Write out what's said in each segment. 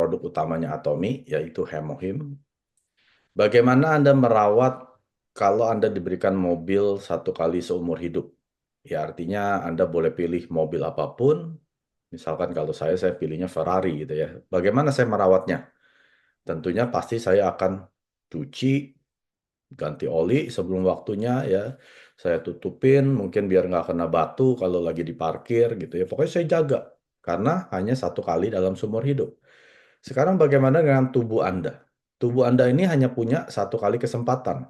produk utamanya Atomy, yaitu Hemohim. Bagaimana Anda merawat kalau Anda diberikan mobil satu kali seumur hidup? Ya artinya Anda boleh pilih mobil apapun, misalkan kalau saya pilihnya Ferrari gitu ya. Bagaimana saya merawatnya? Tentunya pasti saya akan cuci, ganti oli sebelum waktunya ya. Saya tutupin mungkin biar nggak kena batu kalau lagi diparkir gitu ya. Pokoknya saya jaga karena hanya satu kali dalam seumur hidup. Sekarang bagaimana dengan tubuh Anda? Tubuh Anda ini hanya punya satu kali kesempatan.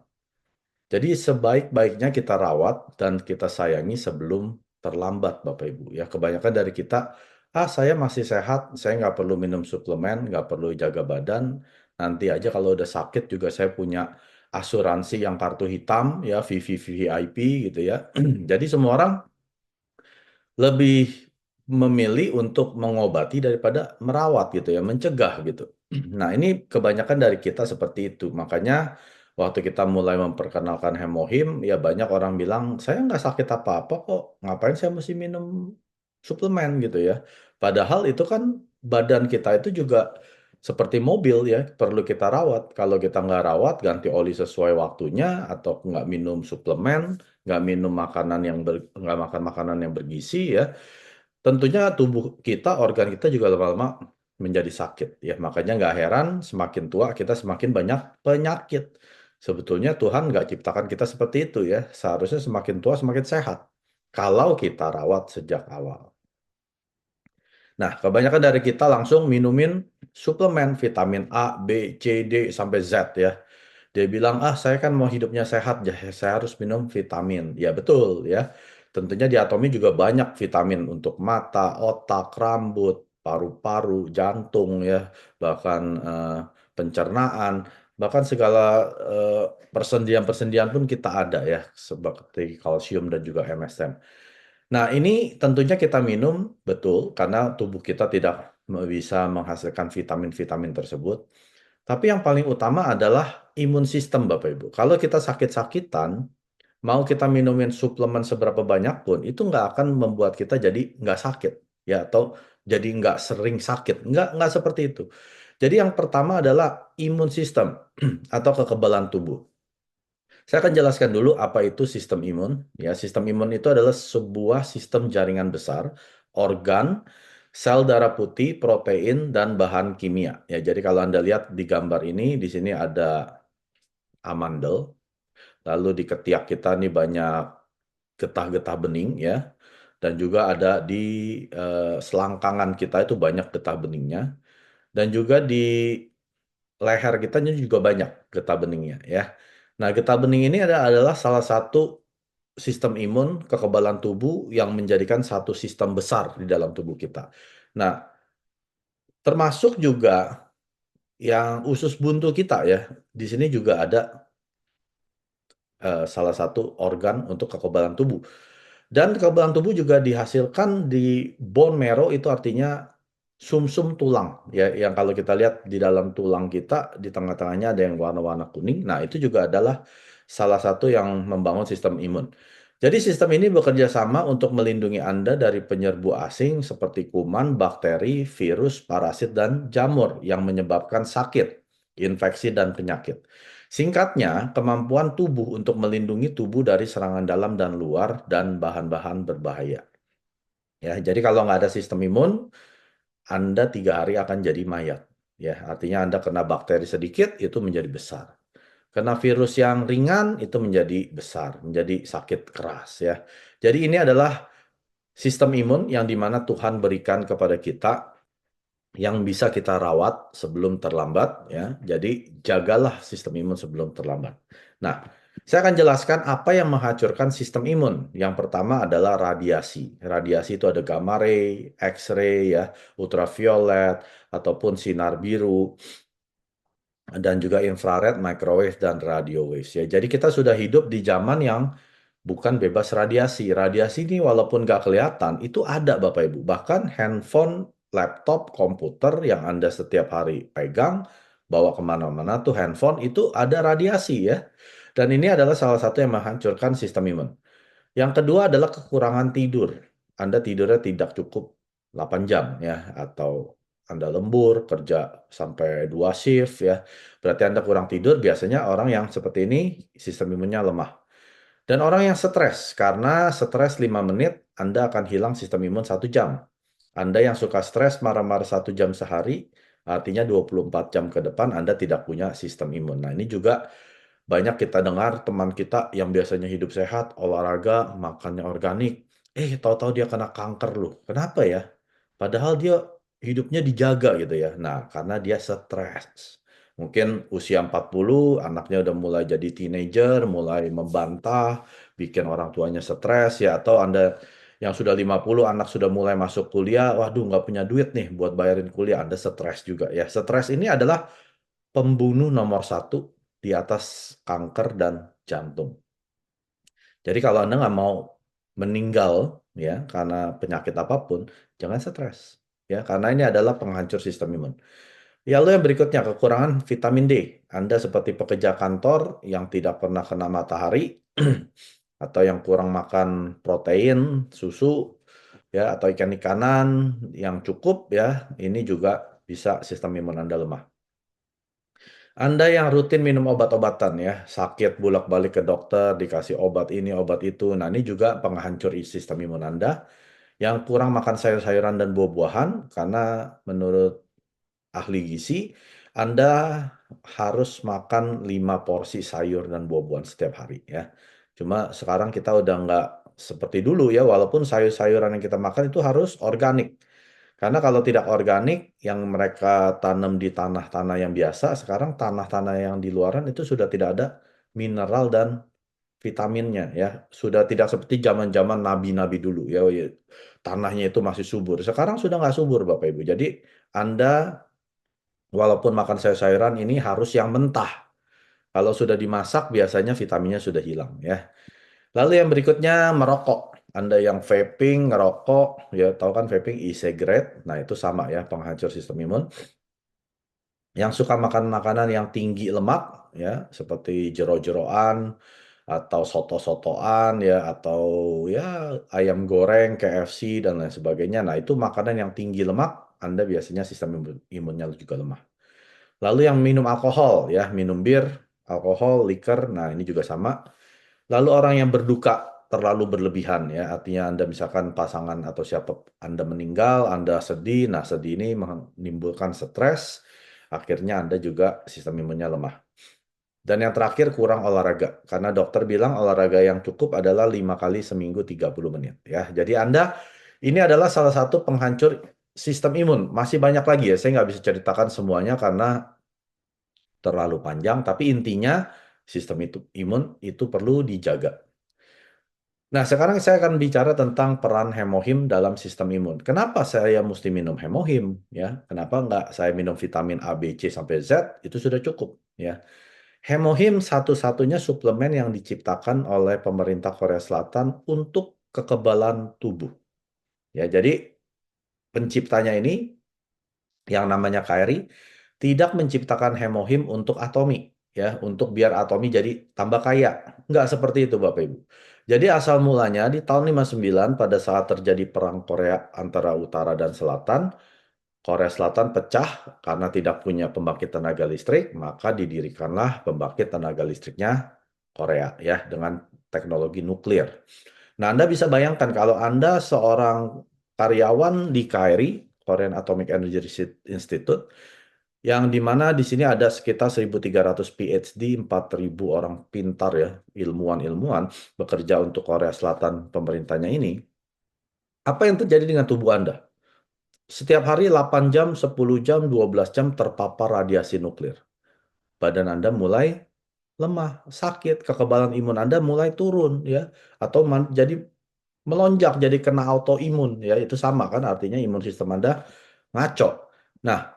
Jadi sebaik-baiknya kita rawat dan kita sayangi sebelum terlambat, Bapak Ibu. Ya, kebanyakan dari kita, saya masih sehat, saya nggak perlu minum suplemen, nggak perlu jaga badan. Nanti aja kalau udah sakit juga saya punya asuransi yang kartu hitam, ya VVVIP gitu ya. Jadi semua orang lebih memilih untuk mengobati daripada merawat gitu ya, mencegah gitu. Nah, ini kebanyakan dari kita seperti itu. Makanya waktu kita mulai memperkenalkan Hemohim, ya banyak orang bilang, saya nggak sakit apa-apa kok, ngapain saya mesti minum suplemen gitu ya. Padahal itu kan badan kita itu juga seperti mobil ya, perlu kita rawat. Kalau kita nggak rawat, ganti oli sesuai waktunya, atau nggak minum suplemen, nggak minum makanan nggak makan makanan yang bergizi ya, tentunya tubuh kita, organ kita juga lama-lama menjadi sakit ya. Makanya nggak heran semakin tua kita semakin banyak penyakit. Sebetulnya Tuhan nggak ciptakan kita seperti itu ya. Seharusnya semakin tua semakin sehat. Kalau kita rawat sejak awal. Nah, kebanyakan dari kita langsung minumin suplemen vitamin A, B, C, D, sampai Z ya. Dia bilang, saya kan mau hidupnya sehat, ya saya harus minum vitamin. Ya betul ya. Tentunya di Atomy juga banyak vitamin untuk mata, otak, rambut, paru-paru, jantung ya, bahkan pencernaan, bahkan segala persendian-persendian pun kita ada ya, seperti kalsium dan juga MSM. Nah, ini tentunya kita minum betul karena tubuh kita tidak bisa menghasilkan vitamin-vitamin tersebut. Tapi yang paling utama adalah imun sistem, Bapak Ibu. Kalau kita sakit-sakitan, mau kita minumin suplemen seberapa banyak pun, itu nggak akan membuat kita jadi nggak sakit, ya, atau jadi nggak sering sakit. Nggak seperti itu. Jadi yang pertama adalah imun sistem atau kekebalan tubuh. Saya akan jelaskan dulu apa itu sistem imun. Ya, sistem imun itu adalah sebuah sistem jaringan besar, organ, sel darah putih, protein, dan bahan kimia. Ya, jadi kalau Anda lihat di gambar ini, di sini ada amandel, lalu di ketiak kita nih banyak getah-getah bening ya, dan juga ada di selangkangan kita itu banyak getah beningnya, dan juga di leher kita juga banyak getah beningnya ya. Nah, getah bening ini adalah salah satu sistem imun kekebalan tubuh yang menjadikan satu sistem besar di dalam tubuh kita. Nah, termasuk juga yang usus buntu kita ya. Di sini juga ada salah satu organ untuk kekebalan tubuh. Dan kekebalan tubuh juga dihasilkan di bone marrow, itu artinya sumsum tulang ya, yang kalau kita lihat di dalam tulang kita di tengah-tengahnya ada yang warna-warna kuning. Nah, itu juga adalah salah satu yang membangun sistem imun. Jadi sistem ini bekerja sama untuk melindungi Anda dari penyerbu asing seperti kuman, bakteri, virus, parasit, dan jamur yang menyebabkan sakit, infeksi, dan penyakit. Singkatnya, kemampuan tubuh untuk melindungi tubuh dari serangan dalam dan luar dan bahan-bahan berbahaya. Ya, jadi kalau nggak ada sistem imun, Anda 3 hari akan jadi mayat. Ya, artinya Anda kena bakteri sedikit, itu menjadi besar. Kena virus yang ringan, itu menjadi besar, menjadi sakit keras. Ya, jadi ini adalah sistem imun yang dimana Tuhan berikan kepada kita yang bisa kita rawat sebelum terlambat ya. Jadi jagalah sistem imun sebelum terlambat. Nah, saya akan jelaskan apa yang menghancurkan sistem imun. Yang pertama adalah radiasi. Radiasi itu ada gamma ray, X-ray ya, ultraviolet ataupun sinar biru, dan juga infrared, microwave, dan radio waves ya. Jadi kita sudah hidup di zaman yang bukan bebas radiasi. Radiasi ini walaupun nggak kelihatan, itu ada Bapak Ibu. Bahkan handphone, laptop, komputer yang Anda setiap hari pegang, bawa kemana-mana tuh handphone, itu ada radiasi ya. Dan ini adalah salah satu yang menghancurkan sistem imun. Yang kedua adalah kekurangan tidur. Anda tidurnya tidak cukup 8 jam ya, atau Anda lembur, kerja sampai 2 shift ya, berarti Anda kurang tidur, biasanya orang yang seperti ini sistem imunnya lemah. Dan orang yang stres, karena stres 5 menit, Anda akan hilang sistem imun 1 jam. Anda yang suka stres marah-marah 1 jam sehari, artinya 24 jam ke depan Anda tidak punya sistem imun. Nah, ini juga banyak kita dengar teman kita yang biasanya hidup sehat, olahraga, makannya organik, tahu-tahu dia kena kanker loh. Kenapa ya? Padahal dia hidupnya dijaga gitu ya. Nah, karena dia stres. Mungkin usia 40, anaknya udah mulai jadi teenager, mulai membantah, bikin orang tuanya stres ya. Atau Anda yang sudah 50, anak sudah mulai masuk kuliah, waduh nggak punya duit nih buat bayarin kuliah, Anda stres juga ya. Stres ini adalah pembunuh nomor satu di atas kanker dan jantung. Jadi kalau Anda nggak mau meninggal ya karena penyakit apapun, jangan stres ya karena ini adalah penghancur sistem imun. Ya, lalu yang berikutnya kekurangan vitamin D. Anda seperti pekerja kantor yang tidak pernah kena matahari atau yang kurang makan protein, susu ya atau ikan-ikanan yang cukup ya, ini juga bisa sistem imun Anda lemah. Anda yang rutin minum obat-obatan ya, sakit bolak-balik ke dokter, dikasih obat ini, obat itu. Nah, ini juga penghancur sistem imun Anda. Yang kurang makan sayur-sayuran dan buah-buahan, karena menurut ahli gizi, Anda harus makan 5 porsi sayur dan buah-buahan setiap hari ya. Cuma sekarang kita udah nggak seperti dulu ya, walaupun sayur-sayuran yang kita makan itu harus organik. Karena kalau tidak organik, yang mereka tanam di tanah-tanah yang biasa, sekarang tanah-tanah yang di luaran itu sudah tidak ada mineral dan vitaminnya ya. Sudah tidak seperti zaman-zaman nabi-nabi dulu ya, ya. Tanahnya itu masih subur. Sekarang sudah nggak subur Bapak Ibu. Jadi Anda walaupun makan sayur-sayuran ini harus yang mentah. Kalau sudah dimasak biasanya vitaminnya sudah hilang ya. Lalu yang berikutnya merokok. Anda yang vaping, ngerokok, ya tahu kan vaping e-cigarette. Nah, itu sama ya, penghancur sistem imun. Yang suka makan makanan yang tinggi lemak, ya, seperti jero-jeroan, atau soto-sotoan, ya, atau ya ayam goreng, KFC, dan lain sebagainya. Nah, itu makanan yang tinggi lemak, Anda biasanya sistem imunnya juga lemah. Lalu yang minum alkohol, ya, minum bir, alkohol, liker, nah ini juga sama. Lalu orang yang berduka terlalu berlebihan ya, artinya Anda misalkan pasangan atau siapa Anda meninggal, Anda sedih, nah sedih ini menimbulkan stres, akhirnya Anda juga sistem imunnya lemah. Dan yang terakhir kurang olahraga, karena dokter bilang olahraga yang cukup adalah 5 kali seminggu 30 menit ya. Jadi Anda ini adalah salah satu penghancur sistem imun. Masih banyak lagi ya, saya nggak bisa ceritakan semuanya karena terlalu panjang, tapi intinya sistem imun itu perlu dijaga. Nah, sekarang saya akan bicara tentang peran hemohim dalam sistem imun. Kenapa saya mesti minum hemohim? Ya, kenapa nggak saya minum vitamin A, B, C sampai Z? Itu sudah cukup. Ya, hemohim satu-satunya suplemen yang diciptakan oleh pemerintah Korea Selatan untuk kekebalan tubuh. Ya, jadi penciptanya ini yang namanya KRI tidak menciptakan hemohim untuk atomi ya, untuk biar atomi jadi tambah kaya. Nggak seperti itu Bapak Ibu. Jadi asal mulanya di tahun 59 pada saat terjadi perang Korea antara Utara dan Selatan, Korea Selatan pecah karena tidak punya pembangkit tenaga listrik, maka didirikanlah pembangkit tenaga listriknya Korea ya dengan teknologi nuklir. Nah, Anda bisa bayangkan kalau Anda seorang karyawan di KRI, Korean Atomic Energy Institute, yang dimana di sini ada sekitar 1.300 PhD, 4.000 orang pintar ya, ilmuwan-ilmuwan bekerja untuk Korea Selatan pemerintahnya ini. Apa yang terjadi dengan tubuh Anda? Setiap hari 8 jam, 10 jam, 12 jam terpapar radiasi nuklir. Badan Anda mulai lemah, sakit, kekebalan imun Anda mulai turun ya, atau jadi melonjak jadi kena autoimun ya, itu sama kan artinya imun sistem Anda ngaco. Nah,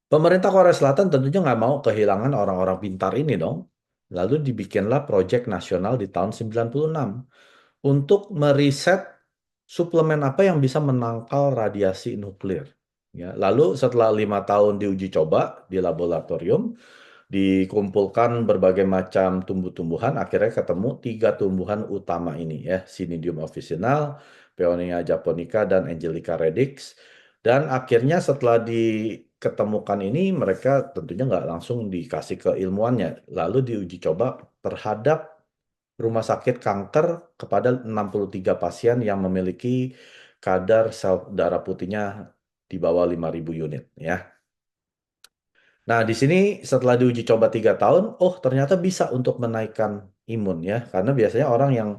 pemerintah Korea Selatan tentunya nggak mau kehilangan orang-orang pintar ini dong. Lalu dibikinlah proyek nasional di tahun 96 untuk meriset suplemen apa yang bisa menangkal radiasi nuklir. Ya, lalu setelah 5 tahun diuji coba di laboratorium, dikumpulkan berbagai macam tumbuh-tumbuhan, akhirnya ketemu 3 tumbuhan utama ini ya, Cnidium officinal, Peonia japonica, dan Angelica redix. Dan akhirnya setelah diketemukan ini, mereka tentunya nggak langsung dikasih ke ilmuannya, lalu diuji coba terhadap rumah sakit kanker kepada 63 pasien yang memiliki kadar sel darah putihnya di bawah 5.000 unit ya. Nah, di sini setelah diuji coba 3 tahun, oh ternyata bisa untuk menaikkan imun ya, karena biasanya orang yang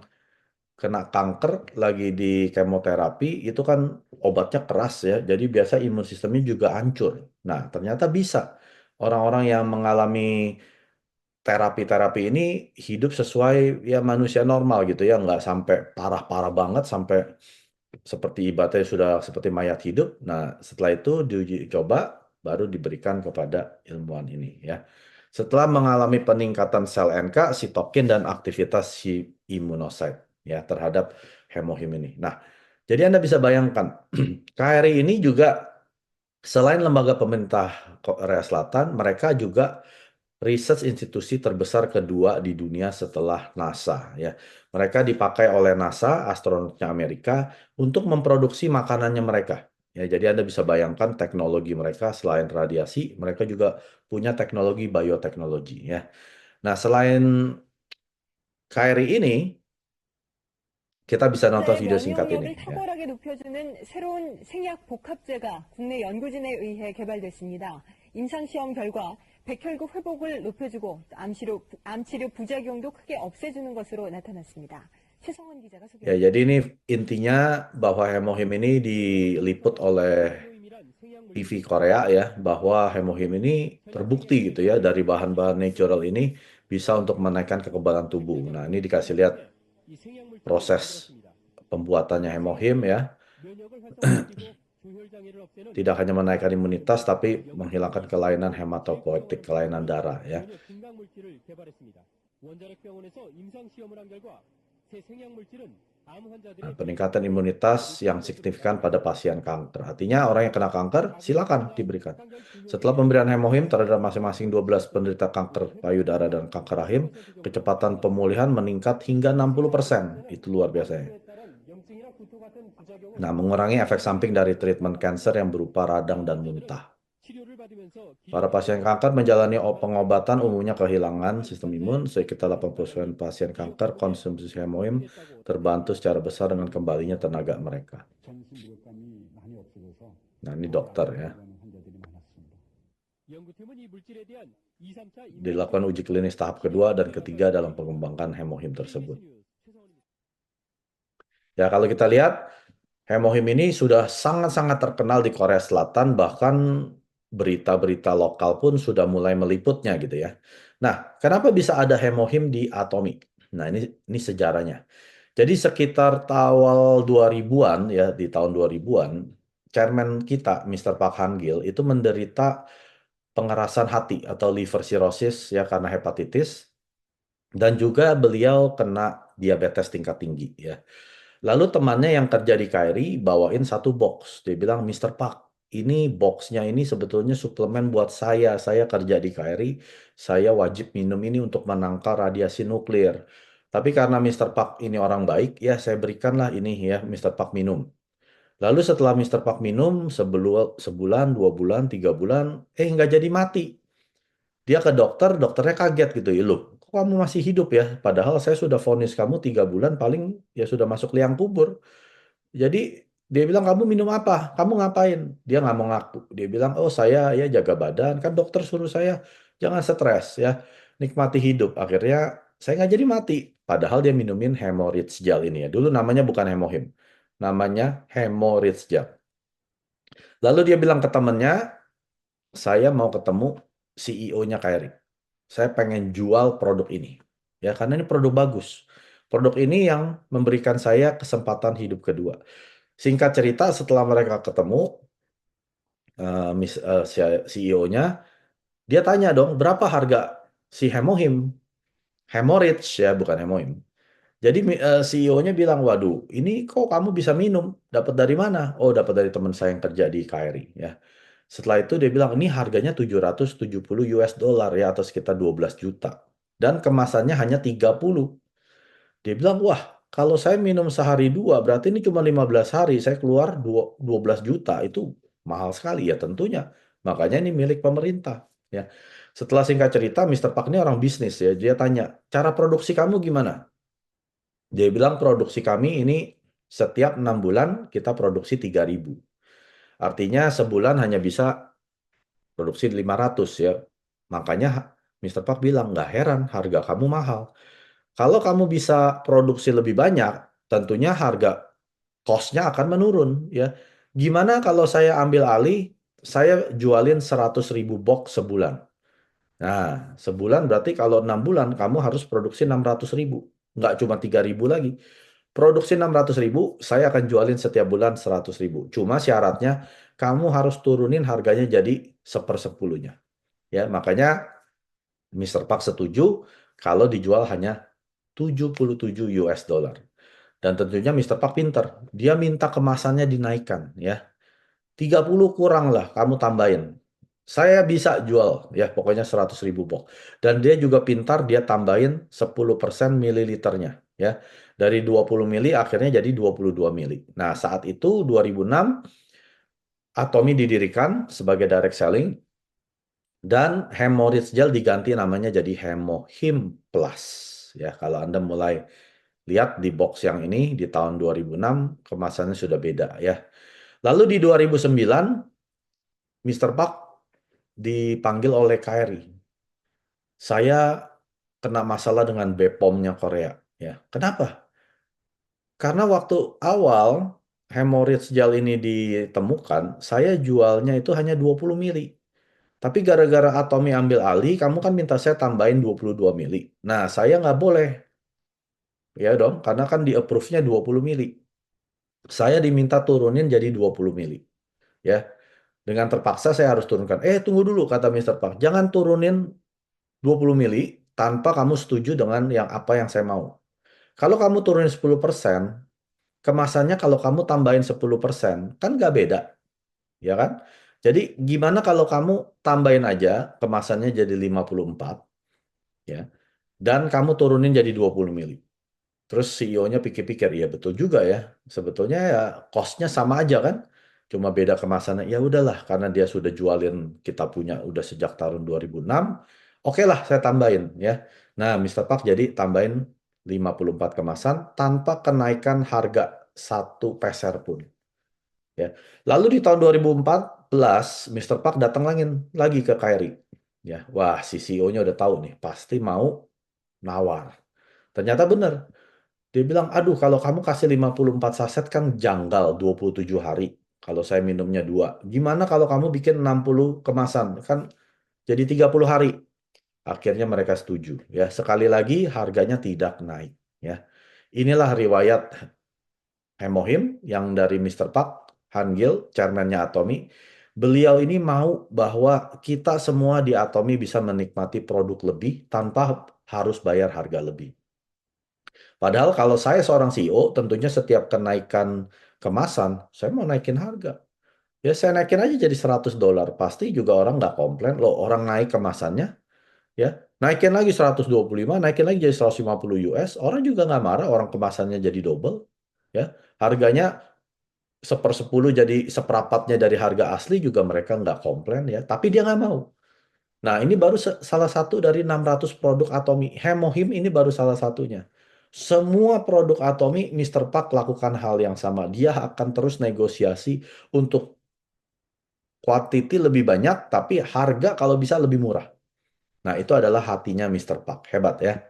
kena kanker lagi di kemoterapi itu kan obatnya keras ya, jadi biasa imun sistemnya juga hancur. Nah, ternyata bisa orang-orang yang mengalami terapi-terapi ini hidup sesuai ya manusia normal gitu ya, nggak sampai parah-parah banget sampai seperti ibaratnya sudah seperti mayat hidup. Nah, setelah itu diuji coba baru diberikan kepada ilmuwan ini ya. Setelah mengalami peningkatan sel NK, sitokin dan aktivitas si imunosit ya terhadap hemohim ini. Nah, jadi Anda bisa bayangkan KRI ini juga selain lembaga pemerintah Korea Selatan, mereka juga research institusi terbesar kedua di dunia setelah NASA ya. Mereka dipakai oleh NASA, astronotnya Amerika untuk memproduksi makanannya mereka. Ya, jadi Anda bisa bayangkan teknologi mereka selain radiasi, mereka juga punya teknologi bioteknologi ya. Nah, selain KRI ini, kita bisa nonton 자의 video singkat ini 면역력을 ya. 탁월하게 높여주는 새로운 생약 복합제가 국내 연구진에 의해 개발됐습니다. 임상시험 결과 백혈구 회복을 높여주고 암치료 부작용도 크게 없애주는 것으로 나타났습니다. 최성원 기자가 Ya, 소개합니다. jadi ini intinya bahwa hemohim ini diliput oleh TV Korea ya, bahwa hemohim ini terbukti gitu ya dari bahan-bahan natural ini bisa untuk menaikkan kekebalan tubuh. Nah, ini dikasih lihat proses pembuatannya hemohim ya. Tidak hanya menaikkan imunitas tapi menghilangkan kelainan hematopoietik, kelainan darah ya. Nah, peningkatan imunitas yang signifikan pada pasien kanker. Artinya orang yang kena kanker silakan diberikan. Setelah pemberian hemohim terhadap masing-masing 12 penderita kanker payudara dan kanker rahim, kecepatan pemulihan meningkat hingga 60%. Itu luar biasa ya. Nah, mengurangi efek samping dari treatment kanker yang berupa radang dan muntah. Para pasien kanker menjalani pengobatan umumnya kehilangan sistem imun. Sekitar 80% pasien kanker konsumsi hemohim terbantu secara besar dengan kembalinya tenaga mereka. Nah, ini dokter ya. Dilakukan uji klinis tahap kedua dan ketiga dalam pengembangan hemohim tersebut. Ya, kalau kita lihat, hemohim ini sudah sangat-sangat terkenal di Korea Selatan, bahkan berita-berita lokal pun sudah mulai meliputnya gitu ya. Nah, kenapa bisa ada hemohim di Atomi? Nah, ini sejarahnya. Jadi sekitar awal 2000-an ya, di tahun 2000-an, chairman kita, Mr. Park Han-gil, itu menderita pengerasan hati atau liver cirrhosis ya karena hepatitis, dan juga beliau kena diabetes tingkat tinggi ya. Lalu temannya yang kerja di KRI bawain satu box. Dia bilang, Mr. Park, ini boxnya ini sebetulnya suplemen buat saya. Saya kerja di KRI, saya wajib minum ini untuk menangkal radiasi nuklir. Tapi karena Mr. Park ini orang baik, ya saya berikanlah ini ya, Mr. Park minum. Lalu setelah Mr. Park minum, sebulan, 2 bulan, 3 bulan, nggak jadi mati. Dia ke dokter, dokternya kaget gitu ya, loh, kok kamu masih hidup ya? Padahal saya sudah vonis kamu 3 bulan, paling ya sudah masuk liang kubur. Jadi dia bilang, kamu minum apa? Kamu ngapain? Dia nggak mau ngaku. Dia bilang, oh saya ya jaga badan. Kan dokter suruh saya jangan stres ya, nikmati hidup. Akhirnya saya nggak jadi mati. Padahal dia minumin hemorrhage gel ini ya. Dulu namanya bukan hemohim, namanya hemorrhage gel. Lalu dia bilang ke temennya, saya mau ketemu CEO-nya KRI. Saya pengen jual produk ini. Ya, karena ini produk bagus. Produk ini yang memberikan saya kesempatan hidup kedua. Singkat cerita, setelah mereka ketemu, CEO-nya, dia tanya dong, berapa harga si hemohim? Hemorrhage ya, bukan hemohim. Jadi CEO-nya bilang, waduh, ini kok kamu bisa minum? Dapat dari mana? Oh, dapat dari teman saya yang kerja di KRI. Ya. Setelah itu dia bilang, ini harganya 770 US dollar ya, atau sekitar 12 juta. Dan kemasannya hanya 30. Dia bilang, wah, kalau saya minum sehari dua, berarti ini cuma 15 hari, saya keluar 12 juta. Itu Mahal sekali ya tentunya. Makanya ini milik pemerintah. Ya. Setelah singkat cerita, Mister Park ini orang bisnis ya. Dia tanya, cara produksi kamu gimana? Dia bilang produksi kami ini setiap 6 bulan kita produksi 3.000. Artinya sebulan hanya bisa produksi 500 ya. Makanya Mister Park bilang, nggak heran harga kamu mahal. Kalau kamu bisa produksi lebih banyak, tentunya harga cost-nya akan menurun ya. Gimana kalau saya ambil alih, saya jualin 100.000 box sebulan. Nah, sebulan berarti kalau 6 bulan kamu harus produksi 600.000. Nggak cuma 3.000 lagi. Produksi 600.000, saya akan jualin setiap bulan 100.000. Cuma syaratnya kamu harus turunin harganya jadi sepersepuluhnya. Ya, makanya Mister Park setuju kalau dijual hanya 77 US dollar. Dan tentunya Mister Park pinter. Dia minta kemasannya dinaikkan ya. 30 kurang lah kamu tambahin. Saya bisa jual ya pokoknya 100.000 box. Dan dia juga pintar dia tambahin 10% mililiternya ya. Dari 20 mili akhirnya jadi 22 mili. Nah saat itu 2006 Atomy didirikan sebagai direct selling dan Hemorrhage Gel diganti namanya jadi Hemohim Plus. Ya kalau Anda mulai lihat di box yang ini di tahun 2006 kemasannya sudah beda ya. Lalu di 2009 Mister Park dipanggil oleh KRI. Saya kena masalah dengan BPOM-nya Korea. Ya, kenapa? Karena waktu awal hemorrhage gel ini ditemukan, saya jualnya itu hanya 20 mili. Tapi gara-gara Atomy ambil alih, kamu kan minta saya tambahin 22 mili. Nah, saya nggak boleh. Ya dong, karena kan di approve-nya 20 mili. Saya diminta turunin jadi 20 mili. Ya, dengan terpaksa saya harus turunkan. Tunggu dulu, kata Mister Park. Jangan turunin 20 mili tanpa kamu setuju dengan yang apa yang saya mau. Kalau kamu turunin 10%, kemasannya kalau kamu tambahin 10%, kan nggak beda, ya kan? Jadi gimana kalau kamu tambahin aja kemasannya jadi 54, ya, dan kamu turunin jadi 20 mili. Terus CEO-nya pikir-pikir, iya betul juga ya. Sebetulnya ya cost-nya sama aja kan. Cuma beda kemasannya. Ya udahlah, karena dia sudah jualin kita punya udah sejak tahun 2006. Oke lah, saya tambahin ya. Nah, Mister Park jadi tambahin 54 kemasan tanpa kenaikan harga satu peser pun. Ya. Lalu di tahun 2014, Mister Park datang lagi ke KRI. Ya, wah si CEO-nya udah tahu nih, pasti mau nawar. Ternyata benar. Dia bilang, aduh kalau kamu kasih 54 saset kan janggal 27 hari. Kalau saya minumnya dua. Gimana kalau kamu bikin 60 kemasan? Kan jadi 30 hari. Akhirnya mereka setuju. Ya, sekali lagi harganya tidak naik. Ya, inilah riwayat Hemohim yang dari Mister Park, Han Gil, chairman-nya Atomy. Beliau ini mau bahwa kita semua di Atomy bisa menikmati produk lebih tanpa harus bayar harga lebih. Padahal kalau saya seorang CEO, tentunya setiap kenaikan kemasan, saya mau naikin harga. Ya saya naikin aja jadi 100 dolar. Pasti juga orang nggak komplain. Loh orang naik kemasannya, ya. Naikin lagi 125, naikin lagi jadi 150 US. Orang juga nggak marah, orang kemasannya jadi double. Ya, harganya sepersepuluh jadi seperempatnya dari harga asli juga mereka nggak komplain ya. Tapi dia nggak mau. Nah, ini baru salah satu dari 600 produk Atomy. Hemohim ini baru salah satunya. Semua produk Atomy, Mister Park lakukan hal yang sama. Dia akan terus negosiasi untuk quantity lebih banyak, tapi harga kalau bisa lebih murah. Nah, itu adalah hatinya Mister Park. Hebat ya.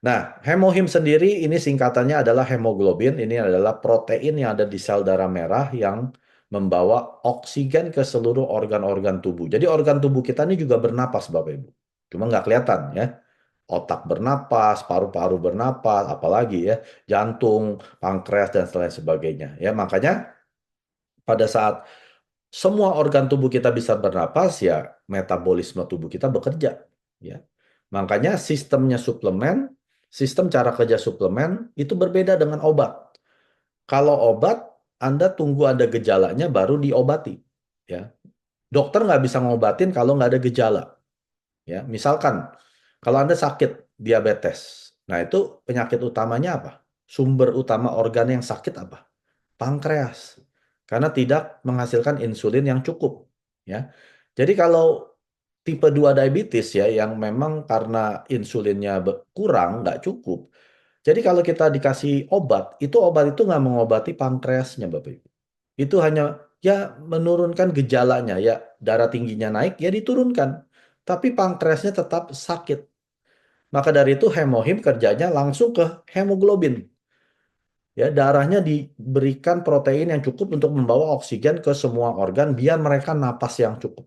Nah, hemohim sendiri ini singkatannya adalah hemoglobin. Ini adalah protein yang ada di sel darah merah yang membawa oksigen ke seluruh organ-organ tubuh. Jadi organ tubuh kita ini juga bernapas, Bapak Ibu. Cuma nggak kelihatan ya. Otak bernapas, paru-paru bernapas, apalagi ya, jantung, pankreas dan lain sebagainya. Ya, makanya pada saat semua organ tubuh kita bisa bernapas, ya metabolisme tubuh kita bekerja. Ya. Makanya sistemnya suplemen, sistem cara kerja suplemen itu berbeda dengan obat. Kalau obat, Anda tunggu ada gejalanya baru diobati. Ya. Dokter nggak bisa ngobatin kalau nggak ada gejala. Ya. Misalkan, kalau Anda sakit diabetes, nah itu penyakit utamanya apa? Sumber utama organ yang sakit apa? Pankreas. karena tidak menghasilkan insulin yang cukup, ya. Jadi kalau tipe 2 diabetes ya yang memang karena insulinnya kurang, nggak cukup. Jadi kalau kita dikasih obat, obat itu nggak mengobati pankreasnya, Bapak Ibu. Itu hanya ya menurunkan gejalanya, ya darah tingginya naik, ya diturunkan. Tapi pankreasnya tetap sakit. Maka dari itu hemohim kerjanya langsung ke hemoglobin. Ya, darahnya diberikan protein yang cukup untuk membawa oksigen ke semua organ biar mereka napas yang cukup.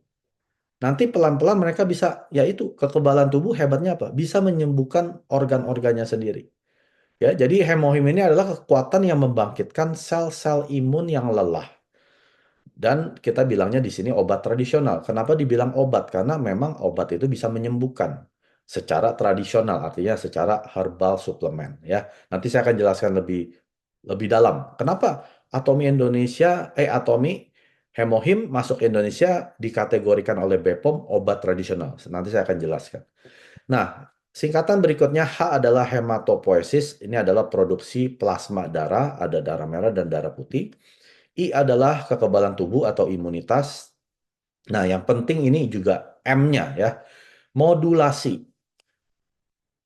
Nanti pelan-pelan mereka bisa, yaitu kekebalan tubuh hebatnya apa? Bisa menyembuhkan organ-organnya sendiri. Ya, jadi hemohim ini adalah kekuatan yang membangkitkan sel-sel imun yang lelah. Dan kita bilangnya di sini obat tradisional. Kenapa dibilang obat? Karena memang obat itu bisa menyembuhkan secara tradisional, artinya secara herbal suplemen. Ya, nanti saya akan jelaskan lebih lebih dalam. Kenapa Atomi Hemohim masuk Indonesia dikategorikan oleh BPOM obat tradisional. Nanti saya akan jelaskan. Nah, singkatan berikutnya H adalah hematopoiesis. Ini adalah produksi plasma darah, ada darah merah dan darah putih. I adalah kekebalan tubuh atau imunitas. Nah, yang penting ini juga M-nya ya, modulasi.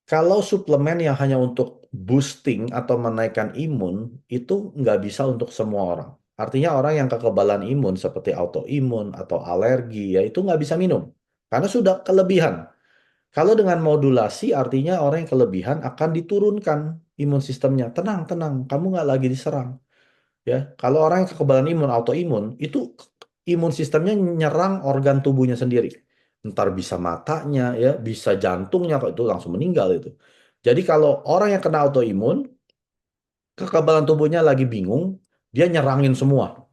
Kalau suplemen yang hanya untuk boosting atau menaikkan imun, itu nggak bisa untuk semua orang. Artinya orang yang kekebalan imun seperti autoimun atau alergi, ya itu nggak bisa minum. Karena sudah kelebihan. Kalau dengan modulasi, artinya orang yang kelebihan akan diturunkan imun sistemnya. Tenang, tenang, kamu nggak lagi diserang. Ya, kalau orang yang kekebalan imun, autoimun, itu imun sistemnya nyerang organ tubuhnya sendiri. Ntar bisa matanya, ya, bisa jantungnya, kok itu langsung meninggal itu. Jadi kalau orang yang kena autoimun, kekebalan tubuhnya lagi bingung, dia nyerangin semua,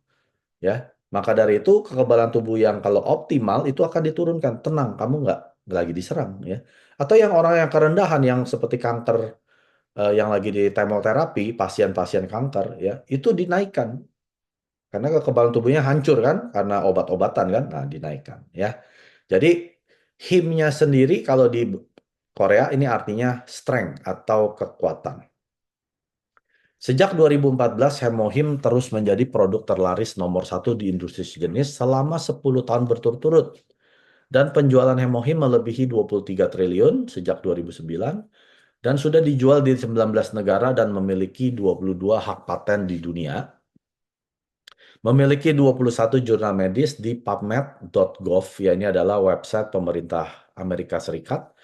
ya. Maka dari itu kekebalan tubuh yang kalau optimal itu akan diturunkan. Tenang, kamu nggak lagi diserang, ya. Atau yang orang yang kerendahan, yang seperti kanker, yang lagi di kemoterapi, pasien-pasien kanker, ya, itu dinaikkan. Karena kekebalan tubuhnya hancur kan, karena obat-obatan kan, nah dinaikkan ya. Jadi himnya sendiri kalau di Korea ini artinya strength atau kekuatan. Sejak 2014, Hemohim terus menjadi produk terlaris nomor satu di industri sejenis selama 10 tahun berturut-turut. Dan penjualan Hemohim melebihi 23 triliun sejak 2009 dan sudah dijual di 19 negara dan memiliki 22 hak paten di dunia. Memiliki 21 jurnal medis di PubMed.gov, ya ini adalah website pemerintah Amerika Serikat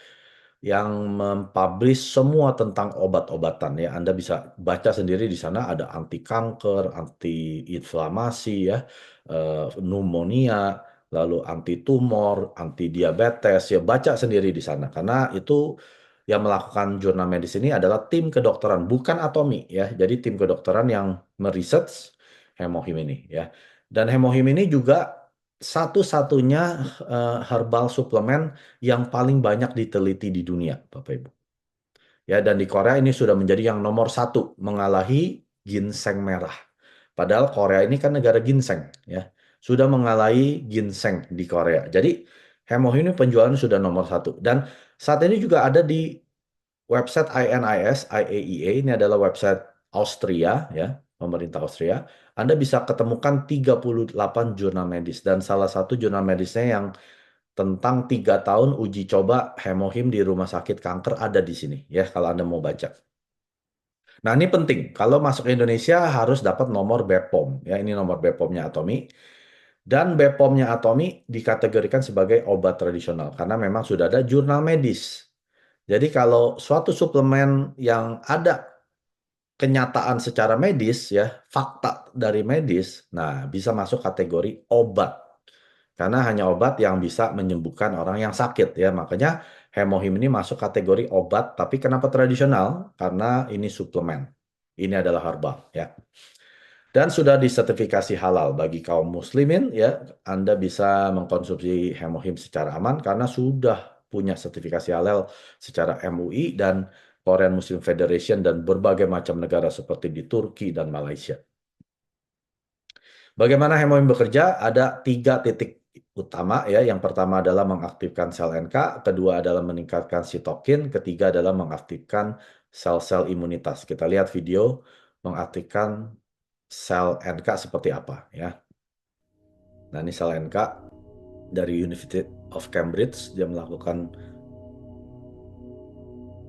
yang mempublish semua tentang obat-obatan ya. Anda bisa baca sendiri di sana ada anti kanker, anti inflamasi ya, pneumonia, lalu anti tumor, anti diabetes ya. Baca sendiri di sana karena itu yang melakukan jurnal medis ini adalah tim kedokteran, bukan Atomi ya. Jadi tim kedokteran yang meriset hemohim ini ya. Dan hemohim ini juga satu-satunya herbal suplemen yang paling banyak diteliti di dunia, Bapak Ibu. Ya, dan di Korea ini sudah menjadi yang nomor satu, mengalahi ginseng merah. Padahal Korea ini kan negara ginseng, ya. Sudah mengalahi ginseng di Korea. Jadi, hemoh ini penjualan sudah nomor satu. Dan saat ini juga ada di website INIS, IAEA, ini adalah website Austria, ya, pemerintah Austria. Anda bisa ketemukan 38 jurnal medis. Dan salah satu jurnal medisnya yang tentang 3 tahun uji coba hemohim di rumah sakit kanker ada di sini ya kalau Anda mau baca. Nah ini penting, kalau masuk Indonesia harus dapat nomor BPOM ya, ini nomor BPOM-nya Atomi dan BPOM-nya Atomi dikategorikan sebagai obat tradisional karena memang sudah ada jurnal medis. Jadi kalau suatu suplemen yang ada kenyataan secara medis ya, fakta dari medis, nah bisa masuk kategori obat. Karena hanya obat yang bisa menyembuhkan orang yang sakit ya. Makanya hemohim ini masuk kategori obat, tapi kenapa tradisional? Karena ini suplemen. Ini adalah herbal ya. Dan sudah disertifikasi halal bagi kaum muslimin ya. Anda bisa mengkonsumsi hemohim secara aman karena sudah punya sertifikasi halal secara MUI dan Korean Muslim Federation dan berbagai macam negara seperti di Turki dan Malaysia. Bagaimana hemoin bekerja? Ada 3 titik utama ya. Yang pertama adalah mengaktifkan sel NK, kedua adalah meningkatkan sitokin, ketiga adalah mengaktifkan sel-sel imunitas. Kita lihat video mengaktifkan sel NK seperti apa ya. Nah, ini sel NK dari University of Cambridge, dia melakukan.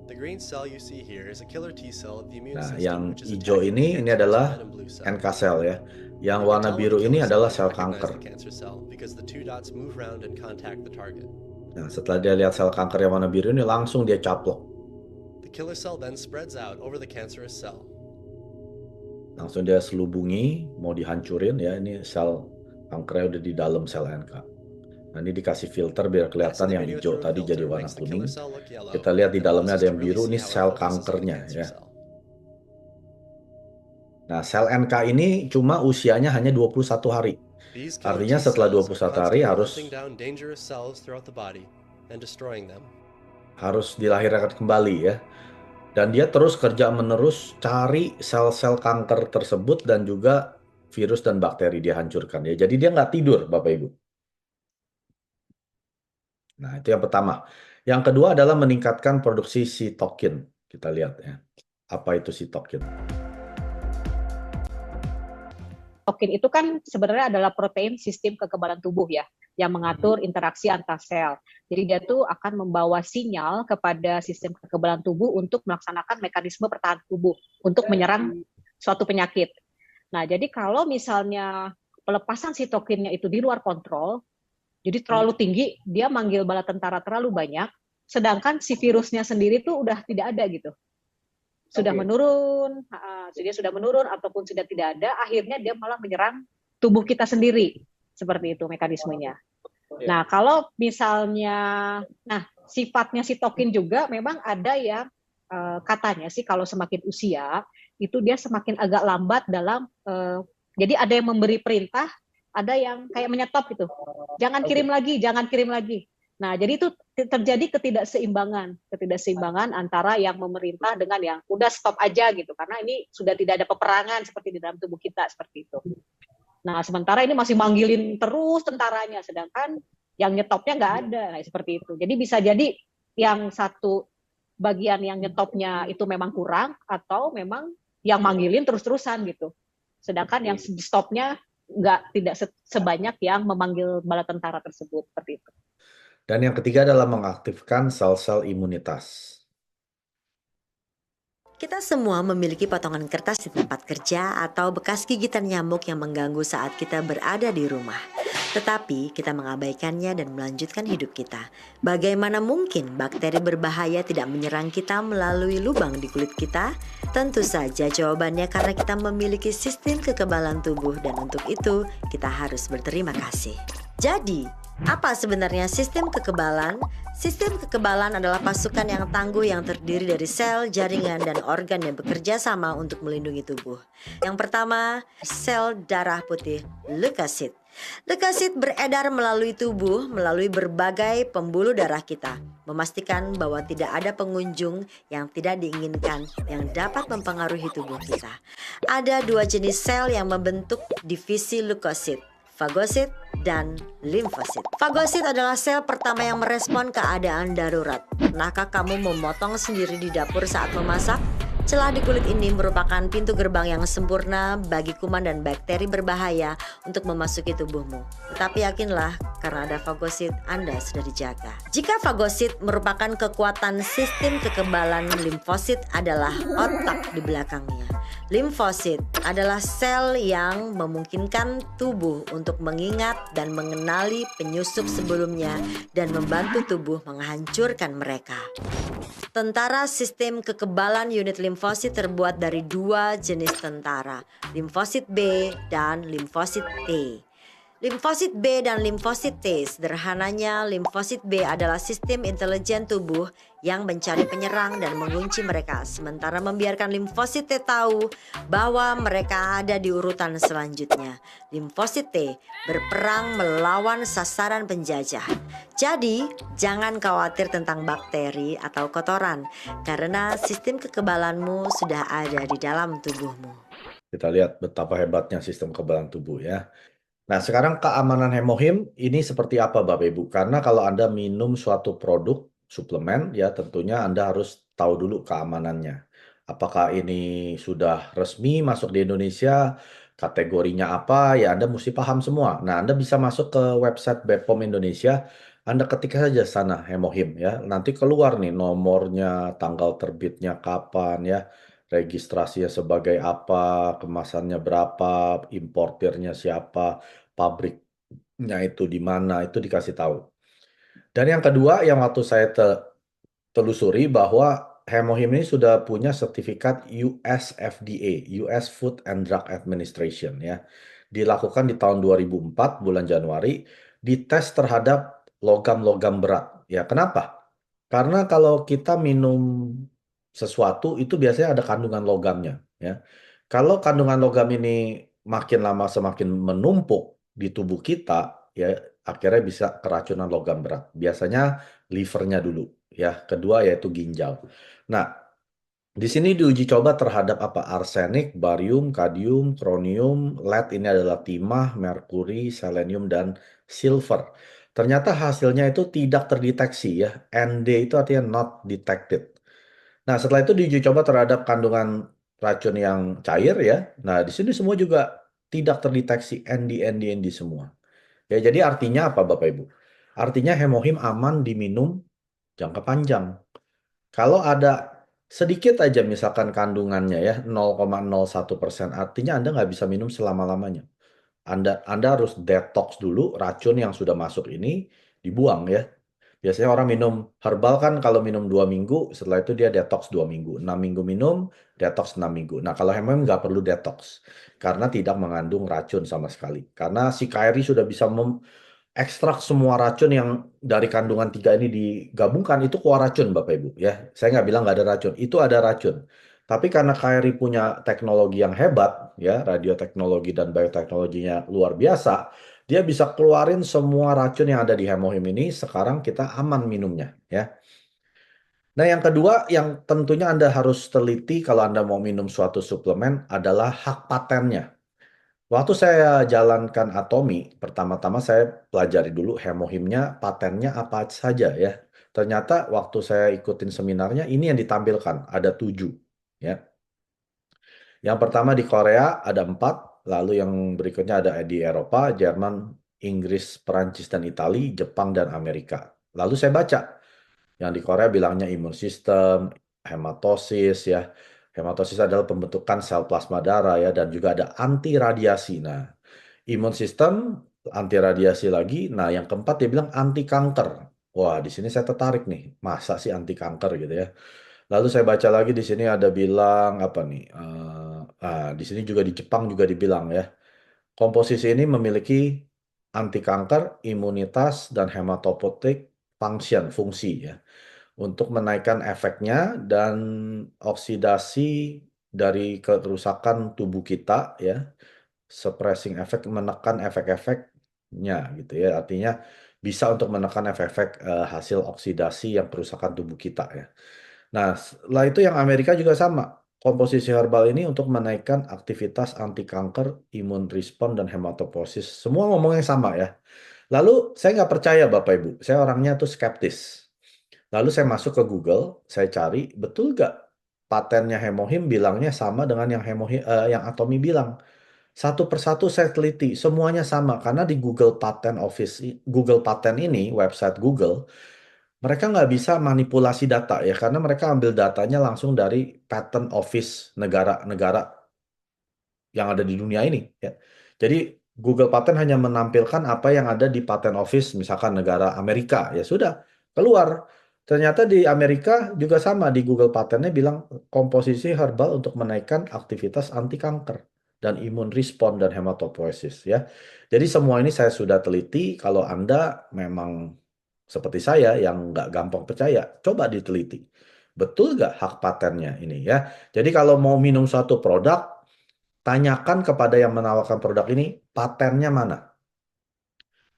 The green cell you see here is a killer T cell of the immune Nah, system, yang which is hijau attacking the ini cancerous adalah red and blue cell. NK sel ya. Yang You can warna tell when biru the ini killer adalah cell sel recognizes kanker. the cancer cell because the two dots move around and contact the target. Nah, setelah dia lihat sel kanker yang warna biru ini, langsung dia caplok. The killer cell then spreads out over the cancerous cell. Langsung dia selubungi, mau dihancurin ya. Ini sel kankernya udah di dalam sel NK. Nah, ini dikasih filter biar Passing kelihatan the yang video hijau through a tadi jadi filter warna makes the killer kuning. cell look yellow Kita lihat di and allows dalamnya us ada to yang really biru, ini see how it sel focuses on the kankernya cancer ya. cell. Nah, sel NK ini cuma usianya hanya 21 hari. These killer Artinya T setelah cells are 21 hari constantly harus hunting down dangerous cells throughout the body and destroying them. dilahirkan kembali ya. Dan dia terus kerja menerus cari sel-sel kanker tersebut dan juga virus dan bakteri dia hancurkan ya. Jadi dia nggak tidur, Bapak Ibu. Nah, itu yang pertama. Yang kedua adalah meningkatkan produksi sitokin. Kita lihat ya. Apa itu sitokin? Sitokin itu kan sebenarnya adalah protein sistem kekebalan tubuh ya, yang mengatur interaksi antar sel. Jadi dia tuh akan membawa sinyal kepada sistem kekebalan tubuh untuk melaksanakan mekanisme pertahanan tubuh untuk menyerang suatu penyakit. Nah, jadi kalau misalnya pelepasan sitokinnya itu di luar kontrol, jadi terlalu tinggi, dia manggil bala tentara terlalu banyak, sedangkan si virusnya sendiri tuh udah tidak ada gitu. Sudah menurun, dia sudah menurun ataupun sudah tidak ada, akhirnya dia malah menyerang tubuh kita sendiri. Seperti itu mekanismenya. Nah, kalau misalnya, sifatnya sitokin juga memang ada yang katanya sih kalau semakin usia, itu dia semakin agak lambat dalam, jadi ada yang memberi perintah, ada yang kayak menyetop gitu. Jangan kirim lagi, jangan kirim lagi. Nah, jadi itu terjadi ketidakseimbangan antara yang memerintah dengan yang udah stop aja gitu, karena ini sudah tidak ada peperangan seperti di dalam tubuh kita seperti itu. Nah, sementara ini masih manggilin terus tentaranya, sedangkan yang nyetopnya nggak ada, nah, seperti itu. Jadi bisa jadi yang satu bagian yang nyetopnya itu memang kurang, atau memang yang manggilin terus-terusan gitu. Sedangkan yang stopnya tidak sebanyak yang memanggil bala tentara tersebut, seperti itu. Dan yang ketiga adalah mengaktifkan sel-sel imunitas. Kita semua memiliki potongan kertas di tempat kerja atau bekas gigitan nyamuk yang mengganggu saat kita berada di rumah. Tetapi kita mengabaikannya dan melanjutkan hidup kita. Bagaimana mungkin bakteri berbahaya tidak menyerang kita melalui lubang di kulit kita? Tentu saja jawabannya karena kita memiliki sistem kekebalan tubuh dan untuk itu kita harus berterima kasih. Jadi, apa sebenarnya sistem kekebalan? Sistem kekebalan adalah pasukan yang tangguh yang terdiri dari sel, jaringan, dan organ yang bekerja sama untuk melindungi tubuh. Yang pertama, sel darah putih, leukosit. Leukosit beredar melalui tubuh melalui berbagai pembuluh darah kita, memastikan bahwa tidak ada pengunjung yang tidak diinginkan yang dapat mempengaruhi tubuh kita. Ada dua jenis sel yang membentuk divisi leukosit, fagosit dan limfosit. Fagosit adalah sel pertama yang merespon keadaan darurat. Pernahkah kamu memotong sendiri di dapur saat memasak? Celah di kulit ini merupakan pintu gerbang yang sempurna bagi kuman dan bakteri berbahaya untuk memasuki tubuhmu. Tetapi yakinlah, karena ada fagosit, Anda sudah dijaga. Jika fagosit merupakan kekuatan sistem kekebalan, limfosit adalah otak di belakangnya. Limfosit adalah sel yang memungkinkan tubuh untuk mengingat dan mengenali penyusup sebelumnya dan membantu tubuh menghancurkan mereka. Tentara sistem kekebalan unit limfosit terbuat dari dua jenis tentara, limfosit B dan limfosit T. Limfosit B dan limfosit T, sederhananya limfosit B adalah sistem intelijen tubuh yang mencari penyerang dan mengunci mereka, sementara membiarkan limfosit T tahu bahwa mereka ada di urutan selanjutnya. Limfosit T berperang melawan sasaran penjajah. Jadi, jangan khawatir tentang bakteri atau kotoran, karena sistem kekebalanmu sudah ada di dalam tubuhmu. Kita lihat betapa hebatnya sistem kekebalan tubuh ya. Nah, sekarang keamanan hemohim ini seperti apa Bapak Ibu? Karena kalau Anda minum suatu produk suplemen, ya tentunya Anda harus tahu dulu keamanannya. Apakah ini sudah resmi masuk di Indonesia? kategorinya apa, ya Anda mesti paham semua. Nah, Anda bisa masuk ke website BPOM Indonesia, Anda ketik saja sana Hemohim ya. Nanti keluar nih nomornya, tanggal terbitnya kapan ya, registrasinya sebagai apa, kemasannya berapa, importirnya siapa, pabriknya itu di mana, itu dikasih tahu. Dan yang kedua, yang waktu saya telusuri bahwa Hemohim ini sudah punya sertifikat US FDA, US Food and Drug Administration ya. Dilakukan di tahun 2004 bulan Januari, dites terhadap logam-logam berat. Ya, kenapa? Karena kalau kita minum sesuatu itu biasanya ada kandungan logamnya ya. Kalau kandungan logam ini makin lama semakin menumpuk di tubuh kita ya, akhirnya bisa keracunan logam berat. Biasanya livernya dulu ya, kedua yaitu ginjal. Nah, di sini diuji coba terhadap apa? Arsenik, barium, kadium, kronium, lead ini adalah timah, merkuri, selenium, dan silver. Ternyata hasilnya itu tidak terdeteksi ya. ND itu artinya not detected. Nah, setelah itu diuji coba terhadap kandungan racun yang cair ya. Nah, di sini semua juga tidak terdeteksi ND semua. Ya, jadi artinya apa Bapak Ibu? Artinya hemohim aman diminum jangka panjang. Kalau ada sedikit aja misalkan kandungannya ya 0,01%, artinya Anda nggak bisa minum selama-lamanya. Anda harus detox dulu racun yang sudah masuk ini dibuang ya. Biasanya orang minum herbal kan kalau minum 2 minggu, setelah itu dia detox 2 minggu. 6 minggu minum, detox 6 minggu. Nah kalau HMM nggak perlu detox. Karena tidak mengandung racun sama sekali. Karena si KRI sudah bisa ekstrak semua racun yang dari kandungan tiga ini digabungkan, itu keluar racun Bapak Ibu. Ya, saya nggak bilang nggak ada racun. Itu ada racun. Tapi karena KRI punya teknologi yang hebat, ya, radioteknologi dan bioteknologinya luar biasa, dia bisa keluarin semua racun yang ada di hemohim ini, sekarang kita aman minumnya, ya. Nah, yang kedua yang tentunya Anda harus teliti kalau Anda mau minum suatu suplemen adalah hak patennya. Waktu saya jalankan Atomi, pertama-tama saya pelajari dulu hemohimnya, patennya apa saja ya. Ternyata waktu saya ikutin seminarnya, ini yang ditampilkan, ada 7. Ya. Yang pertama di Korea ada 4, lalu yang berikutnya ada di Eropa, Jerman, Inggris, Perancis, dan Italia, Jepang, dan Amerika. Lalu saya baca, yang di Korea bilangnya imun sistem, hematosis ya. Hematosis adalah pembentukan sel plasma darah ya, dan juga ada anti radiasi. Nah, imun sistem, anti radiasi lagi. Nah, yang keempat dia bilang anti kanker. Wah, di sini saya tertarik nih. Masa sih anti kanker gitu ya? Lalu saya baca lagi di sini ada bilang apa nih? Di sini juga di Jepang juga dibilang ya. Komposisi ini memiliki anti kanker, imunitas, dan hematopoietic function, fungsi ya. Untuk menaikkan efeknya dan oksidasi dari kerusakan tubuh kita ya, suppressing efek, menekan efek-efeknya gitu ya, artinya bisa untuk menekan efek-efek hasil oksidasi yang kerusakan tubuh kita ya. Nah, setelah itu yang Amerika juga sama. Komposisi herbal ini untuk menaikkan aktivitas anti kanker, imun respon, dan hematopoiesis. Semua ngomongnya sama ya. Lalu saya nggak percaya Bapak Ibu, saya orangnya tuh skeptis. Lalu saya masuk ke Google, saya cari, betul nggak patennya Hemohim bilangnya sama dengan yang yang Atomi bilang. Satu persatu saya teliti, semuanya sama. Karena di Google Patent Office, Google Patent ini, website Google, mereka nggak bisa manipulasi data ya, karena mereka ambil datanya langsung dari Patent Office negara-negara yang ada di dunia ini ya. Jadi Google Patent hanya menampilkan apa yang ada di Patent Office misalkan negara Amerika, ya sudah keluar. Ternyata di Amerika juga sama, di Google Patentnya bilang komposisi herbal untuk menaikkan aktivitas anti kanker dan imun respon dan hematopoiesis ya. Jadi semua ini saya sudah teliti. Kalau Anda memang seperti saya yang nggak gampang percaya, coba diteliti. Betul nggak hak patennya ini ya? Jadi kalau mau minum suatu produk, tanyakan kepada yang menawarkan produk ini, patennya mana?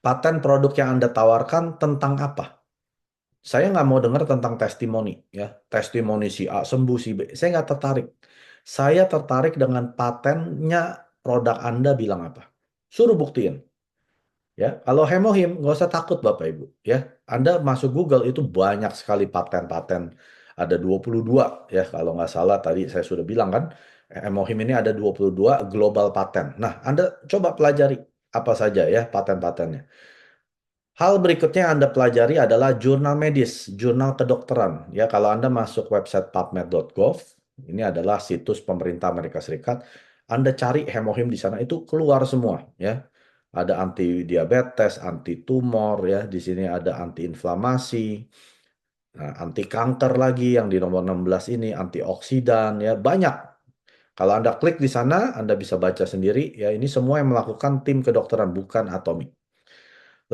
Paten produk yang Anda tawarkan tentang apa? Saya nggak mau dengar tentang testimoni, ya. Testimoni si A sembuh si B. Saya nggak tertarik. Saya tertarik dengan patennya produk Anda bilang apa. Suruh buktiin. Ya, kalau hemohim nggak usah takut Bapak Ibu. Ya, Anda masuk Google itu banyak sekali paten-paten. Ada 22 ya kalau nggak salah tadi saya sudah bilang kan. Hemohim ini ada 22 global patent. Nah, Anda coba pelajari apa saja ya paten-patennya. Hal berikutnya yang Anda pelajari adalah jurnal medis, jurnal kedokteran. Ya, kalau Anda masuk website pubmed.gov, ini adalah situs pemerintah Amerika Serikat. Anda cari hemohim di sana itu keluar semua, ya. Ada anti diabetes, anti tumor, ya. Di sini ada anti inflamasi, anti kanker lagi yang di nomor 16 ini, antioksidan, ya. Banyak. Kalau Anda klik di sana, Anda bisa baca sendiri, ya. Ini semua yang melakukan tim kedokteran, bukan Atomic.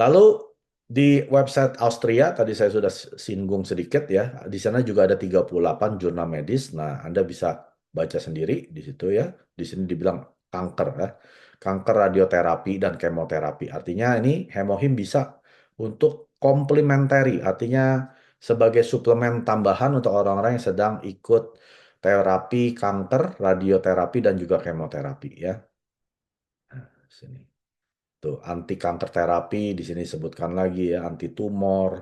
Lalu di website Austria, tadi saya sudah singgung sedikit ya, di sana juga ada 38 jurnal medis. Nah, Anda bisa baca sendiri di situ ya. Di sini dibilang kanker ya. Kanker radioterapi dan kemoterapi. Artinya ini hemohim bisa untuk komplementari, artinya sebagai suplemen tambahan untuk orang-orang yang sedang ikut terapi kanker, radioterapi, dan juga kemoterapi ya. Nah, sini. Tuh, anti kanker terapi di sini sebutkan lagi ya, anti tumor,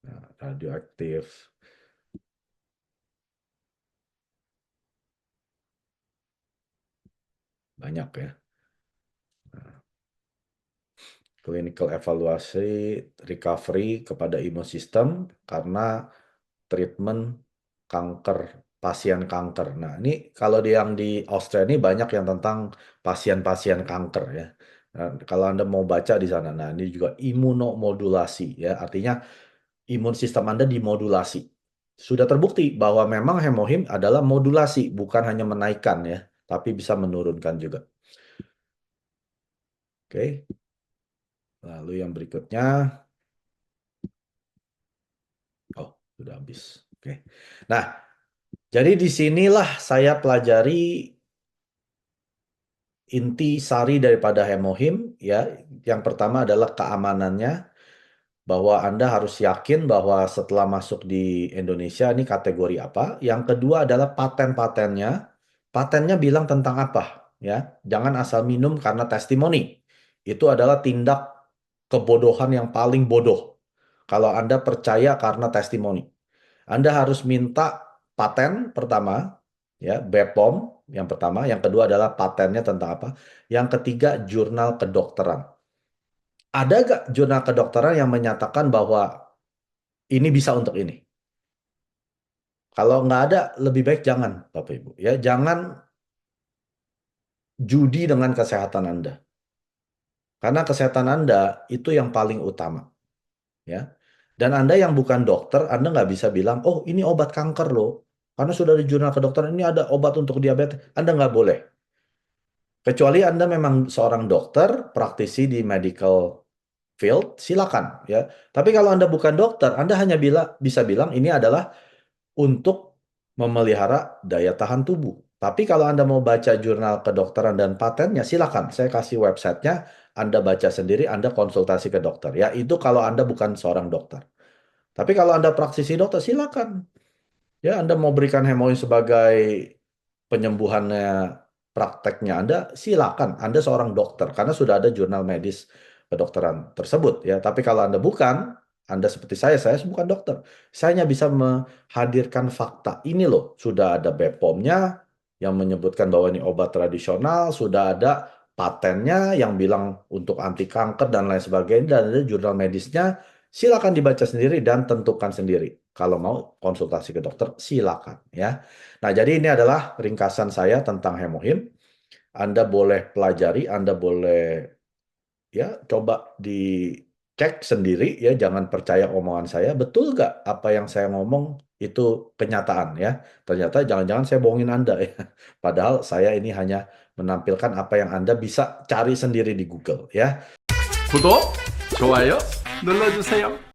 nah, radioaktif, banyak ya. Nah, clinical evaluasi recovery kepada imun sistem karena treatment kanker, pasien kanker. Nah, ini kalau yang di Australia ini banyak yang tentang pasien-pasien kanker ya. Nah, kalau Anda mau baca di sana, nah ini juga imunomodulasi ya, artinya imun sistem Anda dimodulasi. Sudah terbukti bahwa memang hemohim adalah modulasi, bukan hanya menaikkan ya, tapi bisa menurunkan juga. Oke. Lalu yang berikutnya, oh sudah habis. Oke. Nah, jadi disinilah saya pelajari inti sari daripada hemohim ya. Yang pertama adalah keamanannya, bahwa Anda harus yakin bahwa setelah masuk di Indonesia ini kategori apa. Yang kedua adalah paten-patennya. Patennya bilang tentang apa ya. Jangan asal minum karena testimoni. Itu adalah tindak kebodohan yang paling bodoh. Kalau Anda percaya karena testimoni. Anda harus minta paten pertama, ya, BPOM yang pertama. Yang kedua adalah patennya tentang apa. Yang ketiga, jurnal kedokteran. Ada gak jurnal kedokteran yang menyatakan bahwa ini bisa untuk ini? Kalau nggak ada, lebih baik jangan, Bapak Ibu. Ya, jangan judi dengan kesehatan Anda. Karena kesehatan Anda itu yang paling utama. Ya. Dan Anda yang bukan dokter, Anda nggak bisa bilang, oh ini obat kanker loh. Karena sudah di jurnal kedokteran, ini ada obat untuk diabetes. Anda nggak boleh. Kecuali Anda memang seorang dokter, praktisi di medical field, silakan ya. Tapi kalau Anda bukan dokter, Anda hanya bisa bilang ini adalah untuk memelihara daya tahan tubuh. Tapi kalau Anda mau baca jurnal kedokteran dan patennya, silakan. Saya kasih websitenya, Anda baca sendiri, Anda konsultasi ke dokter. Ya, itu kalau Anda bukan seorang dokter. Tapi kalau Anda praktisi dokter, silakan. Ya, Anda mau berikan hemoin sebagai penyembuhannya, prakteknya Anda, silakan. Anda seorang dokter karena sudah ada jurnal medis kedokteran tersebut ya. Tapi kalau Anda bukan, Anda seperti saya bukan dokter. Saya hanya bisa menghadirkan fakta. Ini loh, sudah ada BPOM-nya yang menyebutkan bahwa ini obat tradisional, sudah ada patennya yang bilang untuk anti kanker dan lain sebagainya, dan ada jurnal medisnya. Silakan dibaca sendiri dan tentukan sendiri. Kalau mau konsultasi ke dokter, silakan ya. Nah, jadi ini adalah ringkasan saya tentang hemohim. Anda boleh pelajari, Anda boleh ya coba dicek sendiri ya, jangan percaya omongan saya. Betul nggak apa yang saya ngomong itu kenyataan ya? Ternyata jangan-jangan saya bohongin Anda ya. Padahal saya ini hanya menampilkan apa yang Anda bisa cari sendiri di Google ya. 구독, 좋아요 눌러주세요.